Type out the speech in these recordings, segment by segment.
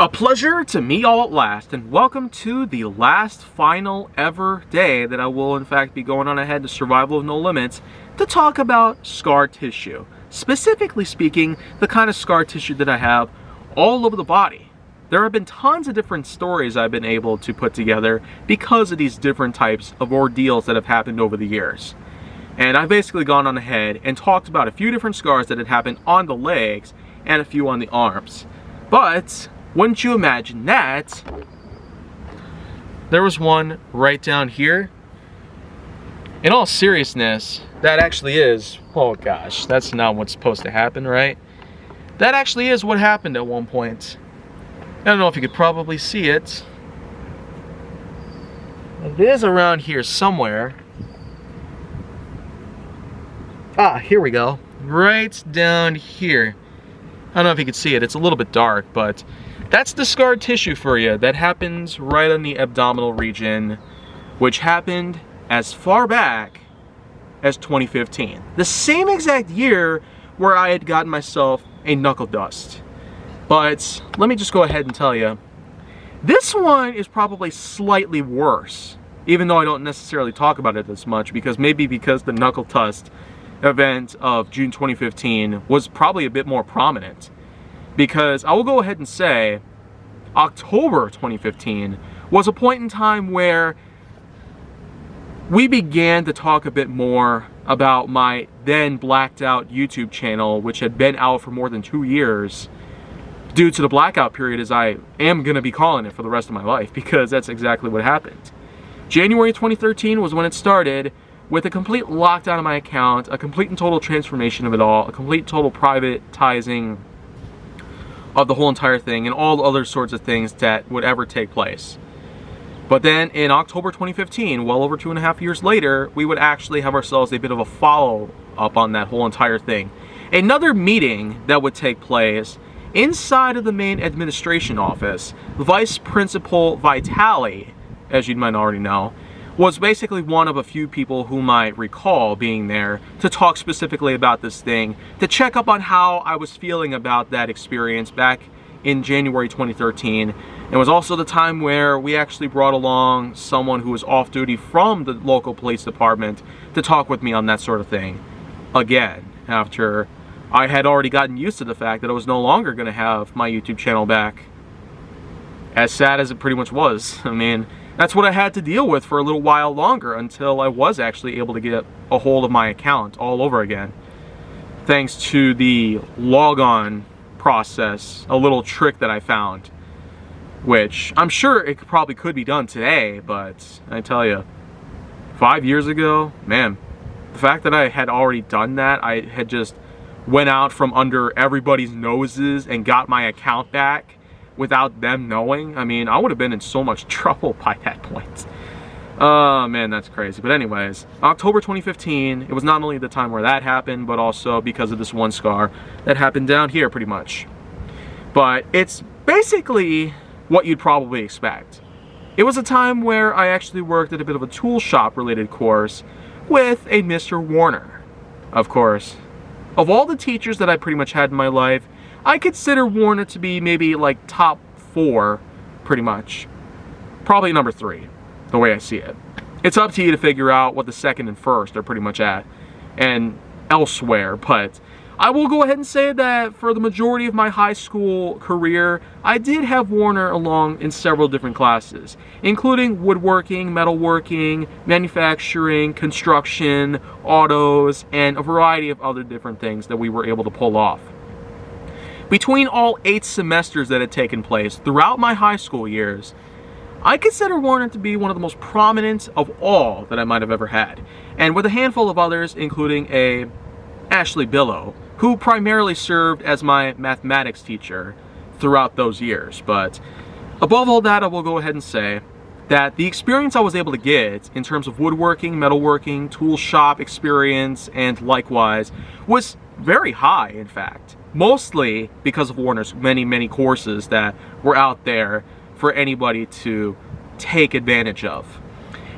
A pleasure to meet y'all at last, and welcome to the last final ever day that I will in fact be going on ahead to Survival of No Limits to talk about scar tissue. Specifically speaking, the kind of scar tissue that I have all over the body. There have been tons of different stories I've been able to put together because of these different types of ordeals that have happened over the years. And I've basically gone on ahead and talked about a few different scars that had happened on the legs and a few on the arms. But wouldn't you imagine that there was one right down here? In all seriousness, that actually is, oh gosh, that's not what's supposed to happen, right? That actually is what happened at one point. I don't know if you could probably see it. It is around here somewhere. Ah, here we go. Right down here. I don't know if you can see it. It's a little bit dark, but that's the scar tissue for you. That happens right on the abdominal region, which happened as far back as 2015. The same exact year where I had gotten myself a knuckle dust. But let me just go ahead and tell you, this one is probably slightly worse, even though I don't necessarily talk about it as much, because the knuckle dust event of June 2015 was probably a bit more prominent. Because I will go ahead and say October 2015 was a point in time where we began to talk a bit more about my then blacked out YouTube channel, which had been out for more than 2 years due to the blackout period, as I am going to be calling it for the rest of my life, because that's exactly what happened. January 2013 was when it started, with a complete lockdown of my account, a complete and total transformation of it all, a complete total privatizing of the whole entire thing, and all the other sorts of things that would ever take place. But then in October 2015, well over 2.5 years later, we would actually have ourselves a bit of a follow-up on that whole entire thing. Another meeting that would take place inside of the main administration office. Vice Principal Vitali, as you might already know, was basically one of a few people whom I recall being there to talk specifically about this thing, to check up on how I was feeling about that experience back in January 2013. It was also the time where we actually brought along someone who was off duty from the local police department to talk with me on that sort of thing. Again, after I had already gotten used to the fact that I was no longer going to have my YouTube channel back. As sad as it pretty much was. I mean, that's what I had to deal with for a little while longer until I was actually able to get a hold of my account all over again. Thanks to the logon process, a little trick that I found, which I'm sure it probably could be done today, but I tell you, 5 years ago, man, the fact that I had already done that, I had just went out from under everybody's noses and got my account back without them knowing. I mean, I would have been in so much trouble by that point. Oh man, that's crazy. But anyways, October 2015, it was not only the time where that happened, but also because of this one scar that happened down here pretty much. But it's basically what you'd probably expect. It was a time where I actually worked at a bit of a tool shop related course with a Mr. Warner. Of course, of all the teachers that I pretty much had in my life, I consider Warner to be maybe like top 4, pretty much. Probably number 3, the way I see it. It's up to you to figure out what the second and first are pretty much at, and elsewhere, but I will go ahead and say that for the majority of my high school career, I did have Warner along in several different classes, including woodworking, metalworking, manufacturing, construction, autos, and a variety of other different things that we were able to pull off. Between all 8 semesters that had taken place throughout my high school years, I consider Warner to be one of the most prominent of all that I might have ever had, and with a handful of others, including a Ashley Billow, who primarily served as my mathematics teacher throughout those years. But above all that, I will go ahead and say that the experience I was able to get in terms of woodworking, metalworking, tool shop experience, and likewise, was very high, in fact. Mostly because of Warner's many courses that were out there for anybody to take advantage of.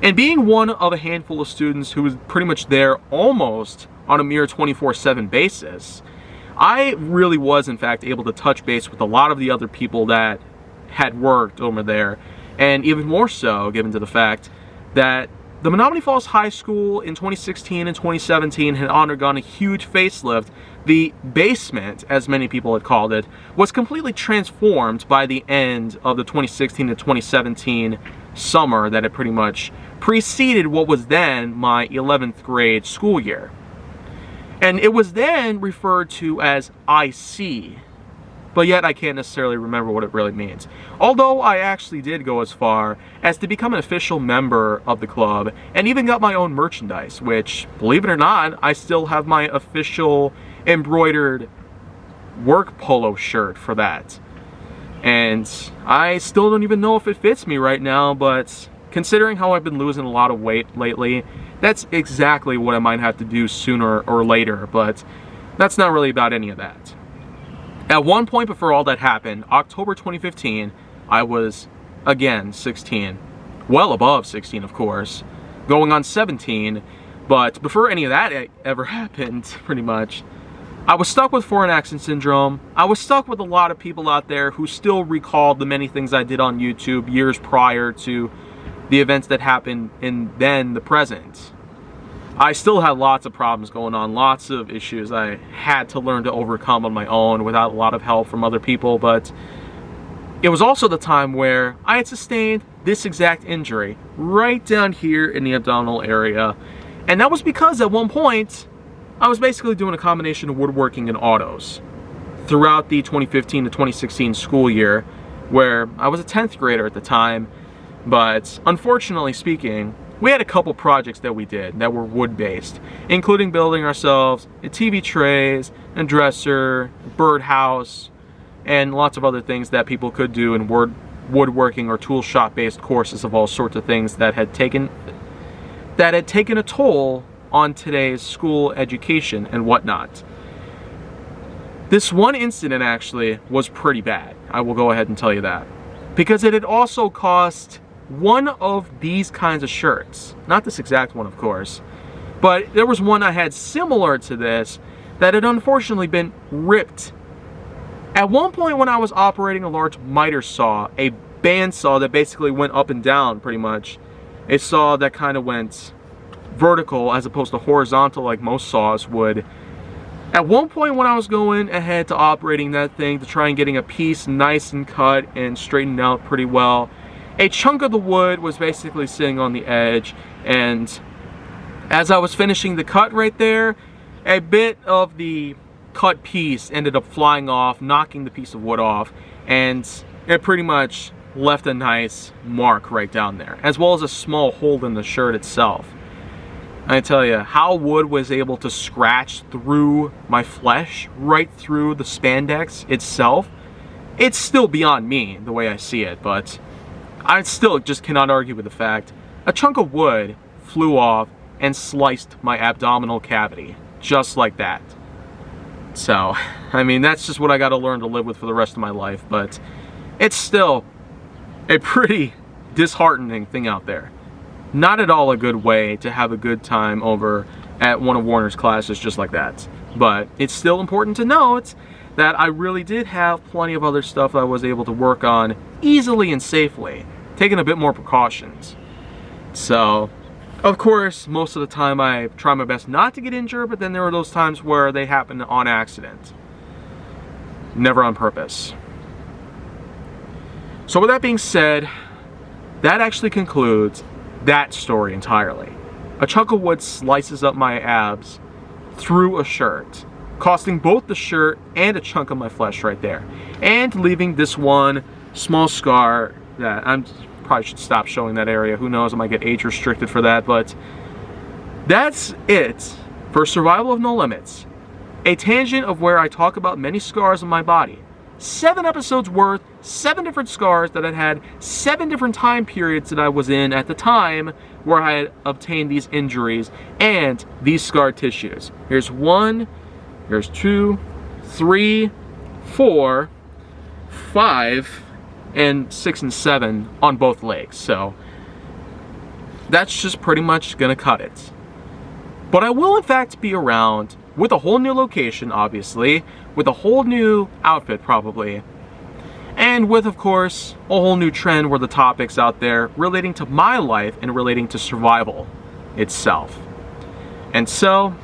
And being one of a handful of students who was pretty much there almost on a mere 24/7 basis, I really was in fact able to touch base with a lot of the other people that had worked over there, and even more so given to the fact that the Menomonee Falls High School in 2016 and 2017 had undergone a huge facelift. The basement, as many people had called it, was completely transformed by the end of the 2016 to 2017 summer that had pretty much preceded what was then my 11th grade school year. And it was then referred to as IC, but yet I can't necessarily remember what it really means. Although I actually did go as far as to become an official member of the club and even got my own merchandise, which, believe it or not, I still have my official embroidered work polo shirt for that. And I still don't even know if it fits me right now, but considering how I've been losing a lot of weight lately, that's exactly what I might have to do sooner or later, but that's not really about any of that. At one point before all that happened, October 2015, I was, again, 16. Well above 16, of course. Going on 17, but before any of that ever happened, pretty much, I was stuck with foreign accent syndrome. I was stuck with a lot of people out there who still recalled the many things I did on YouTube years prior to the events that happened in then the present. I still had lots of problems going on, lots of issues I had to learn to overcome on my own without a lot of help from other people, but it was also the time where I had sustained this exact injury right down here in the abdominal area. And that was because at one point, I was basically doing a combination of woodworking and autos throughout the 2015 to 2016 school year, where I was a 10th grader at the time, but unfortunately speaking, we had a couple projects that we did that were wood-based, including building ourselves a TV trays, a dresser, a birdhouse, and lots of other things that people could do in woodworking or tool shop-based courses of all sorts of things that had taken a toll on today's school education and whatnot. This one incident actually was pretty bad. I will go ahead and tell you that, because it had also cost one of these kinds of shirts. Not this exact one, of course, but there was one I had similar to this that had unfortunately been ripped. At one point when I was operating a large miter saw, a bandsaw that basically went up and down pretty much, a saw that kind of went vertical as opposed to horizontal like most saws would. At one point when I was going ahead to operating that thing to try and getting a piece nice and cut and straightened out pretty well, a chunk of the wood was basically sitting on the edge, and as I was finishing the cut right there, a bit of the cut piece ended up flying off, knocking the piece of wood off, and it pretty much left a nice mark right down there, as well as a small hole in the shirt itself. I tell you, how wood was able to scratch through my flesh, right through the spandex itself, it's still beyond me, the way I see it, but I still just cannot argue with the fact a chunk of wood flew off and sliced my abdominal cavity, just like that. So, I mean, that's just what I gotta learn to live with for the rest of my life, but it's still a pretty disheartening thing out there. Not at all a good way to have a good time over at one of Warner's classes just like that. But it's still important to note that I really did have plenty of other stuff I was able to work on easily and safely, taking a bit more precautions. So, of course, most of the time I try my best not to get injured, but then there were those times where they happen on accident. Never on purpose. So with that being said, that actually concludes that story entirely. A chunk of wood slices up my abs through a shirt, costing both the shirt and a chunk of my flesh right there, and leaving this one small scar that I probably should stop showing that area. Who knows, I might get age restricted for that, but that's it for Survival of No Limits, a tangent of where I talk about many scars on my body. 7 episodes worth, 7 different scars that I had 7 different time periods that I was in at the time where I had obtained these injuries and these scar tissues. Here's 1, here's 2, 3, 4, 5, and 6 and 7 on both legs. So that's just pretty much gonna cut it. But I will in fact be around with a whole new location, obviously, with a whole new outfit probably, And with, of course, a whole new trend where the topics out there relating to my life and relating to survival itself. And so,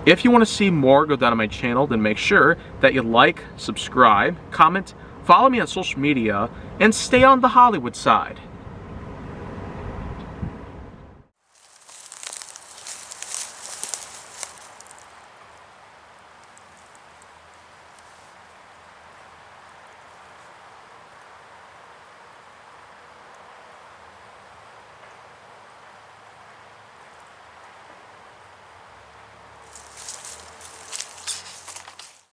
if you want to see more go down on my channel, then make sure that you like, subscribe, comment, follow me on social media, and stay on the Hollywood side.